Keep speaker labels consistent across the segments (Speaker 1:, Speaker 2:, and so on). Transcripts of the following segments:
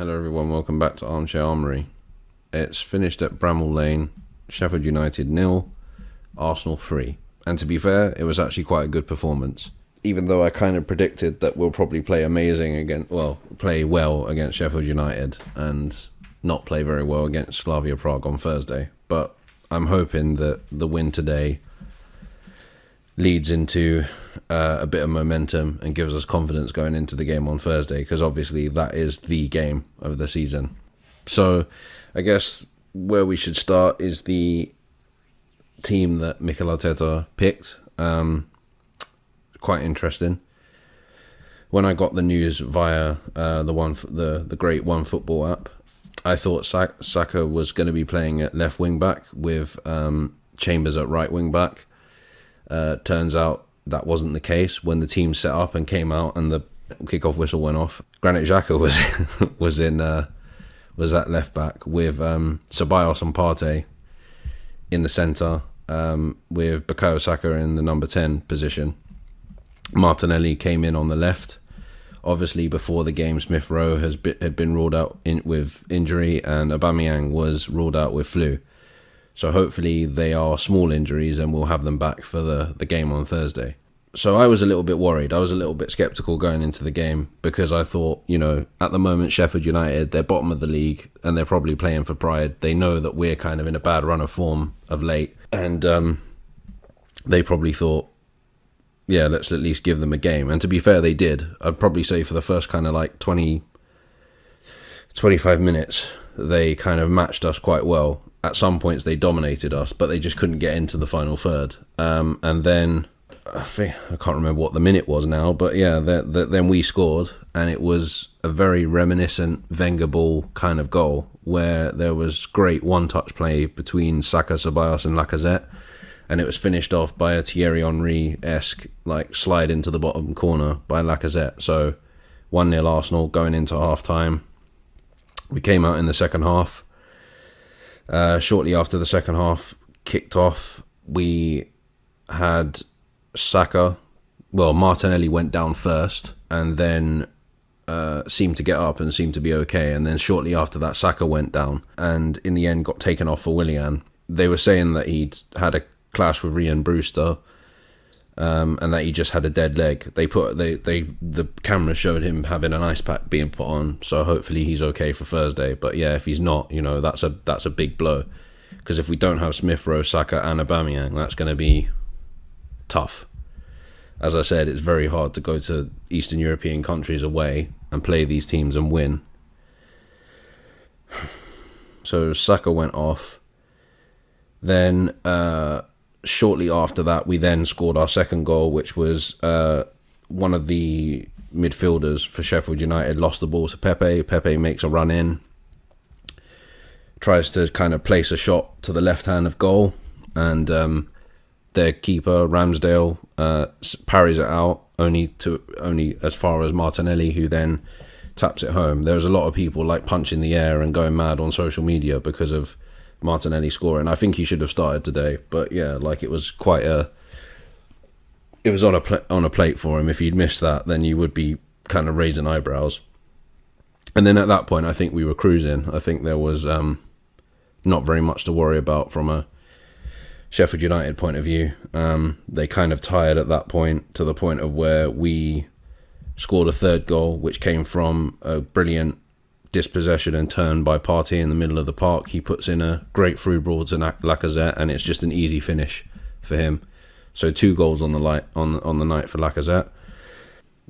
Speaker 1: Hello everyone, welcome back to Armchair Armoury. It's finished at Bramall Lane, Sheffield United 0, Arsenal 3. And to be fair, it was actually quite a good performance. Even though I kind of predicted that we'll probably play play well against Sheffield United and not play very well against Slavia Prague on Thursday. But I'm hoping that the win today leads into a bit of momentum and gives us confidence going into the game on Thursday, because obviously that is the game of the season. So I guess where we should start is the team that Mikel Arteta picked. Quite interesting. When I got the news via the great OneFootball app, I thought Saka was going to be playing at left wing back with Chambers at right wing back. Turns out that wasn't the case. When the team set up and came out and the kickoff whistle went off, Granit Xhaka was at left back with Ceballos and Partey in the centre, with Bukayo Saka in the number 10 position. Martinelli came in on the left. Obviously, before the game, Smith Rowe had been ruled out with injury, and Aubameyang was ruled out with flu. So hopefully they are small injuries and we'll have them back for the game on Thursday. So I was a little bit worried. I was a little bit sceptical going into the game, because I thought, at the moment, Sheffield United, they're bottom of the league and they're probably playing for pride. They know that we're kind of in a bad run of form of late. And they probably thought, yeah, let's at least give them a game. And to be fair, they did. I'd probably say for the first kind of like 20, 25 minutes, they kind of matched us quite well. At some points, they dominated us, but they just couldn't get into the final third. And then, I can't remember what the minute was now, but yeah, then we scored, and it was a very reminiscent Wenger ball kind of goal, where there was great one-touch play between Saka, Ceballos and Lacazette, and it was finished off by a Thierry Henry-esque slide into the bottom corner by Lacazette. So 1-0 Arsenal going into half-time. We came out in the second half. Shortly after the second half kicked off, we had Martinelli went down first and then seemed to get up and seemed to be okay. And then shortly after that, Saka went down and in the end got taken off for Willian. They were saying that he'd had a clash with Ryan Brewster and that he just had a dead leg. The camera showed him having an ice pack being put on, so hopefully he's okay for Thursday. But yeah, if he's not, that's a big blow, because if we don't have Smith Rowe, Saka and Aubameyang, that's going to be tough. As I said, it's very hard to go to Eastern European countries away and play these teams and win. So Saka went off. Then shortly after that, we then scored our second goal, which was one of the midfielders for Sheffield United lost the ball to Pepe. Pepe makes a run in, tries to kind of place a shot to the left hand of goal, and their keeper Ramsdale parries it out only as far as Martinelli, who then taps it home. There was a lot of people punching the air and going mad on social media because of Martinelli scoring. I think he should have started today, but yeah, it was quite it was on a plate for him. If he'd missed that, then you would be kind of raising eyebrows. And then at that point, I think we were cruising. I think there was not very much to worry about from a Sheffield United point of view. They kind of tired at that point, to the point of where we scored a third goal, which came from a brilliant dispossession and turn by Partey in the middle of the park. He puts in a great through ball to Lacazette, and it's just an easy finish for him. So 2 goals on the night for Lacazette.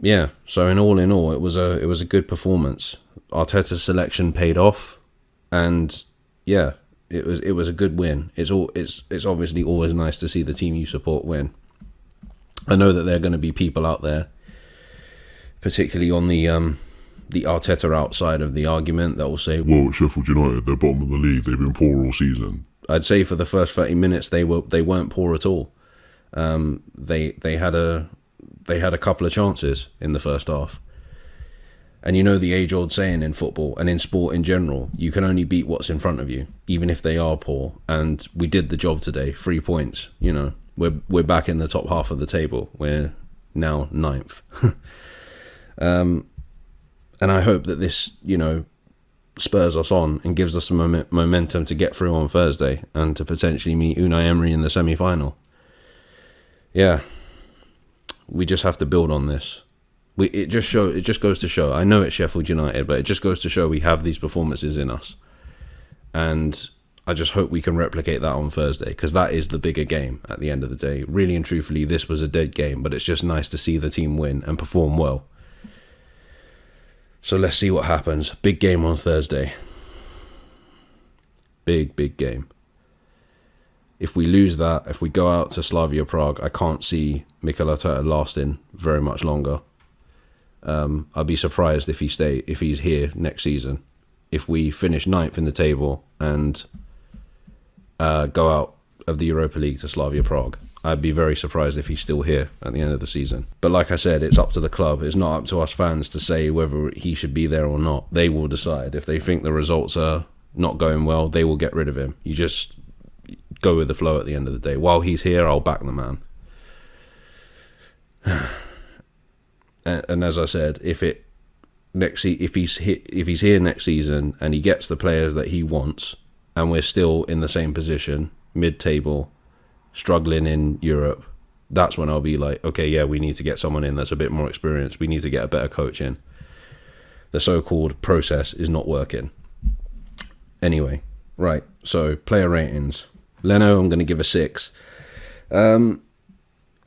Speaker 1: Yeah, so in all, it was a good performance. Arteta's selection paid off, and yeah, it was a good win. It's obviously always nice to see the team you support win. I know that there are going to be people out there, particularly on the Arteta outside of the argument, that will say,
Speaker 2: well, Sheffield United, they're bottom of the league, they've been poor all season.
Speaker 1: I'd say for the first 30 minutes they weren't poor at all. They had a couple of chances in the first half. And the age-old saying in football and in sport in general, you can only beat what's in front of you, even if they are poor. And we did the job today. 3 points. We're back in the top half of the table. We're now 9th. And I hope that this, spurs us on and gives us some momentum to get through on Thursday and to potentially meet Unai Emery in the semi-final. Yeah, we just have to build on this. It just goes to show. I know it's Sheffield United, but it just goes to show we have these performances in us, and I just hope we can replicate that on Thursday, because that is the bigger game at the end of the day. Really and truthfully, this was a dead game, but it's just nice to see the team win and perform well. So let's see what happens. Big game on Thursday. Big game. If we lose that, if we go out to Slavia Prague, I can't see Mikel Arteta lasting very much longer. I'd be surprised if he's here next season. If we finish 9th in the table and go out of the Europa League to Slavia Prague, I'd be very surprised if he's still here at the end of the season. But like I said, it's up to the club. It's not up to us fans to say whether he should be there or not. They will decide. If they think the results are not going well, they will get rid of him. You just go with the flow at the end of the day. While he's here, I'll back the man. And as I said, if he's here next season and he gets the players that he wants, and we're still in the same position, mid-table, struggling in Europe, that's when I'll be like, okay, yeah, we need to get someone in that's a bit more experienced. We need to get a better coach in. The so-called process is not working. Anyway, right, so player ratings. Leno, I'm going to give a 6. I mean,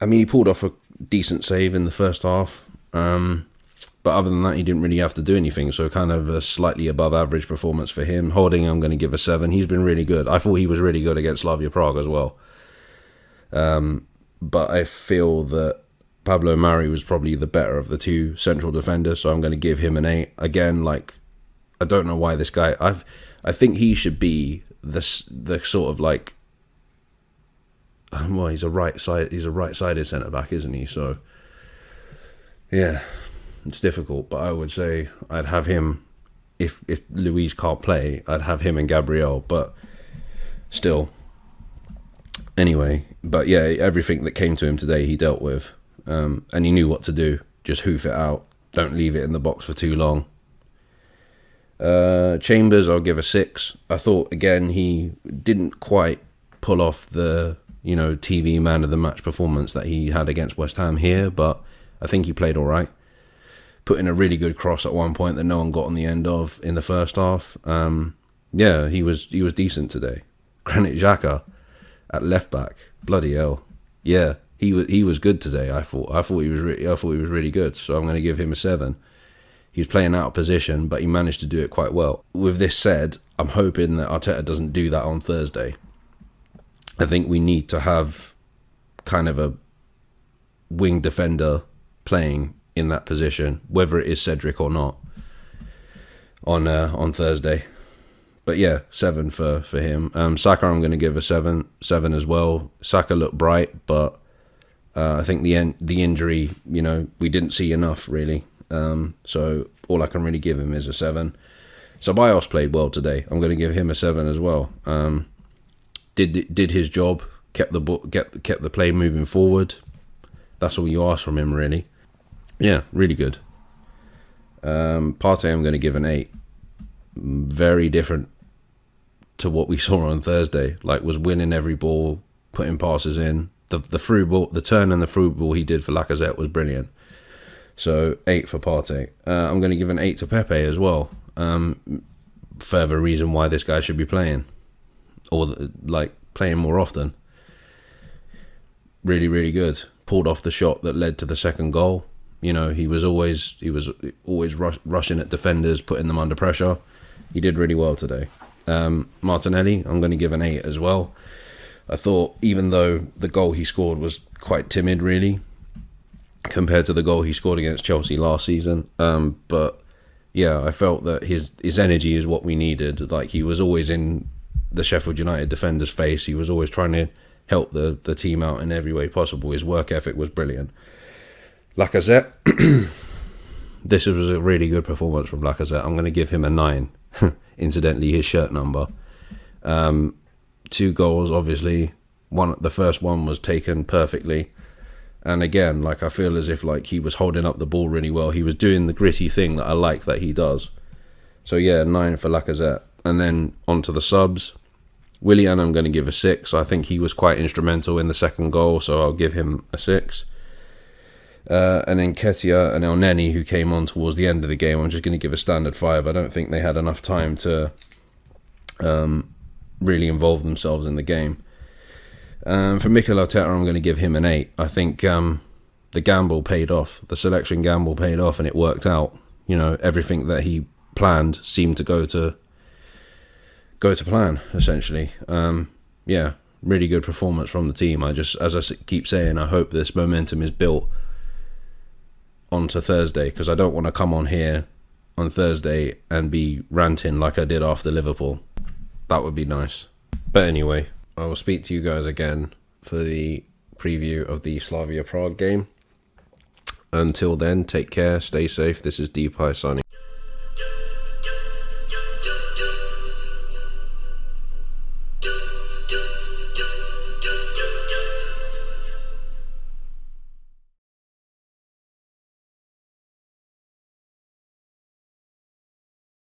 Speaker 1: he pulled off a decent save in the first half. But other than that, he didn't really have to do anything. So kind of a slightly above average performance for him. Holding, I'm going to give a 7. He's been really good. I thought he was really good against Slavia Prague as well. But I feel that Pablo Mari was probably the better of the two central defenders. So I'm going to give him an 8. Again, like, I don't know why this guy... I think he should be the sort of like... Well, he's a right-sided centre-back, isn't he? So... Yeah, it's difficult, but I would say I'd have him, if Luis can't play, I'd have him and Gabriel, but still. Anyway, but yeah, everything that came to him today he dealt with, and he knew what to do. Just hoof it out, don't leave it in the box for too long. Chambers, I'll give a 6. I thought, again, he didn't quite pull off the, TV man of the match performance that he had against West Ham here, but I think he played all right. Put in a really good cross at one point that no one got on the end of in the first half. Yeah, he was decent today. Granit Xhaka at left back, bloody hell. Yeah, he was good today. I thought he was really good. So I'm going to give him a 7. He was playing out of position, but he managed to do it quite well. With this said, I'm hoping that Arteta doesn't do that on Thursday. I think we need to have kind of a wing defender playing in that position, whether it is Cedric or not, on Thursday. But yeah, 7 for him. Saka, I'm going to give a 7 as well. Saka looked bright, but I think the injury, we didn't see enough really. So all I can really give him is a 7. Ceballos played well today. I'm going to give him a 7 as well. Did his job, kept the play moving forward. That's all you ask from him, really. Yeah, really good. Partey, I'm going to give an 8. Very different to what we saw on Thursday. Like, was winning every ball, putting passes in. The through ball, the turn and the through ball he did for Lacazette was brilliant. So 8 for Partey. I'm going to give an 8 to Pepe as well. Further reason why this guy should be playing, or playing more often. Really, really good. Pulled off the shot that led to the second goal. He was always rushing at defenders, putting them under pressure. He did really well today. Martinelli, I'm going to give an 8 as well. I thought, even though the goal he scored was quite timid, really, compared to the goal he scored against Chelsea last season. But yeah, I felt that his energy is what we needed. Like, he was always in the Sheffield United defender's face. He was always trying to help the team out in every way possible. His work ethic was brilliant. Lacazette, this was a really good performance from Lacazette. I'm going to give him a 9. Incidentally, his shirt number. 2 goals, obviously. The first one was taken perfectly. And again, I feel as if he was holding up the ball really well. He was doing the gritty thing that I like that he does. So yeah, 9 for Lacazette. And then on to the subs. Willian, I'm going to give a 6. I think he was quite instrumental in the second goal, so I'll give him a 6. And then Ketia and El Neni, who came on towards the end of the game, I'm just going to give a standard 5. I don't think they had enough time to really involve themselves in the game. For Mikel Arteta, I'm going to give him an 8. I think the gamble paid off. The selection gamble paid off, and it worked out. You know, everything that he planned seemed to go to plan, essentially. Yeah, really good performance from the team. As I keep saying, I hope this momentum is built onto Thursday, because I don't want to come on here on Thursday and be ranting like I did after Liverpool. That would be nice. But anyway, I will speak to you guys again for the preview of the Slavia Prague game. Until then, take care, stay safe. This is Deepai signing.